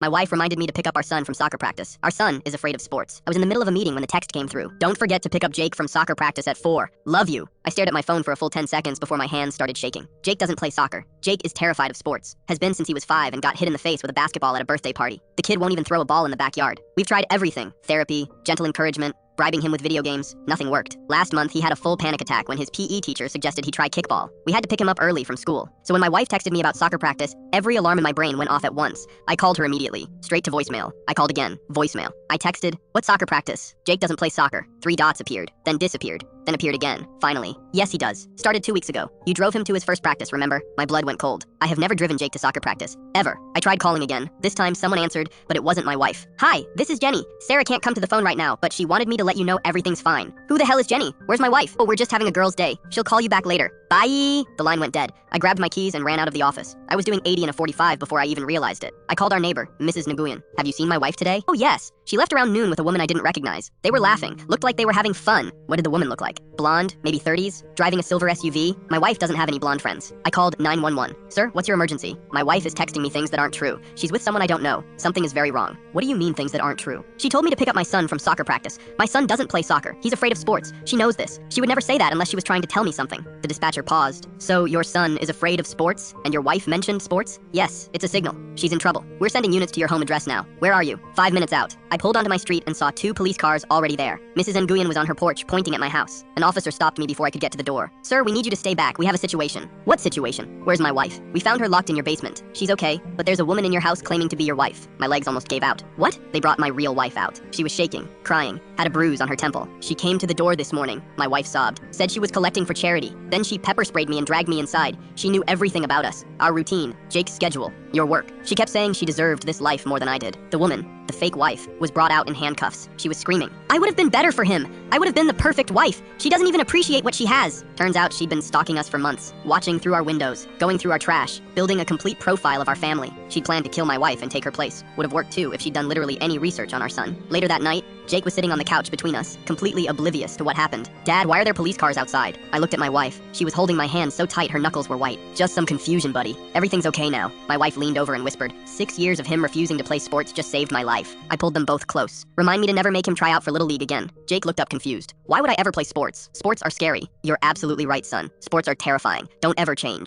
My wife reminded me to pick up our son from soccer practice. Our son is afraid of sports. I was in the middle of a meeting when the text came through. Don't forget to pick up Jake from soccer practice at 4. Love you. I stared at my phone for a full 10 seconds before my hands started shaking. Jake doesn't play soccer. Jake is terrified of sports. Has been since he was 5 and got hit in the face with a basketball at a birthday party. The kid won't even throw a ball in the backyard. We've tried everything. Therapy, gentle encouragement, bribing him with video games. Nothing worked. Last month, he had a full panic attack when his PE teacher suggested he try kickball. We had to pick him up early from school. So when my wife texted me about soccer practice, every alarm in my brain went off at once. I called her immediately. Straight to voicemail. I called again. Voicemail. I texted, "What soccer practice? Jake doesn't play soccer." 3 dots appeared, then disappeared, then appeared again. Finally. Yes, he does. Started 2 weeks ago. You drove him to his first practice, remember? My blood went cold. I have never driven Jake to soccer practice. Ever. I tried calling again. This time someone answered, but it wasn't my wife. "Hi, this is Jenny. Sarah can't come to the phone right now, but she wanted me to let you know everything's fine." "Who the hell is Jenny? Where's my wife?" "Oh, we're just having a girl's day. She'll call you back later. Bye." The line went dead. I grabbed my keys and ran out of the office. I was doing 80 in a 45 before I even realized it. I called our neighbor, Mrs. Nguyen. "Have you seen my wife today?" "Oh, yes. She left around noon with a woman I didn't recognize. They were laughing. Looked like they were having fun." "What did the woman look like?" "Blonde, maybe 30s, driving a silver SUV. My wife doesn't have any blonde friends." I called 911. "Sir, what's your emergency? My wife is texting me things that aren't true. She's with someone I don't know. Something is very wrong." "What do you mean things that aren't true?" "She told me to pick up my son from soccer practice. My son doesn't play soccer. He's afraid of sports. She knows this. She would never say that unless she was trying to tell me something." The dispatcher paused. "So your son is afraid of sports? And your wife mentioned sports?" "Yes, it's a signal. She's in trouble. We're sending units to your home address now. Where are you?" 5 minutes out. I pulled onto my street and saw 2 police cars already there. Mrs. Nguyen was on her porch pointing at my house. An officer stopped me before I could get to the door. "Sir, we need you to stay back. We have a situation." "What situation?" "Where's my wife? We found her locked in your basement. She's okay, but there's a woman in your house claiming to be your wife." My legs almost gave out. "What?" "They brought my real wife out. She was shaking, crying, had a bruise on her temple. She came to the door this morning." My wife sobbed. "Said she was collecting for charity. Then she pepper sprayed me and dragged me inside. She knew everything about us. Our routine, Jake's schedule, your work. She kept saying she deserved this life more than I did." The woman, the fake wife, was brought out in handcuffs. She was screaming, "I would have been better for him. I would have been the perfect wife. She doesn't even appreciate what she has." Turns out she'd been stalking us for months, watching through our windows, going through our trash, building a complete profile of our family. She'd planned to kill my wife and take her place. Would have worked too if she'd done literally any research on our son. Later that night, Jake was sitting on the couch between us, completely oblivious to what happened. "Dad, why are there police cars outside?" I looked at my wife. She was holding my hand so tight her knuckles were white. "Just some confusion, buddy. Everything's okay now." My wife leaned over and whispered, 6 years of him refusing to play sports just saved my life." I pulled them both close. "Remind me to never make him try out for Little League again." Jake looked up confused. "Why would I ever play sports? Sports are scary." "You're absolutely right, son. Sports are terrifying. Don't ever change."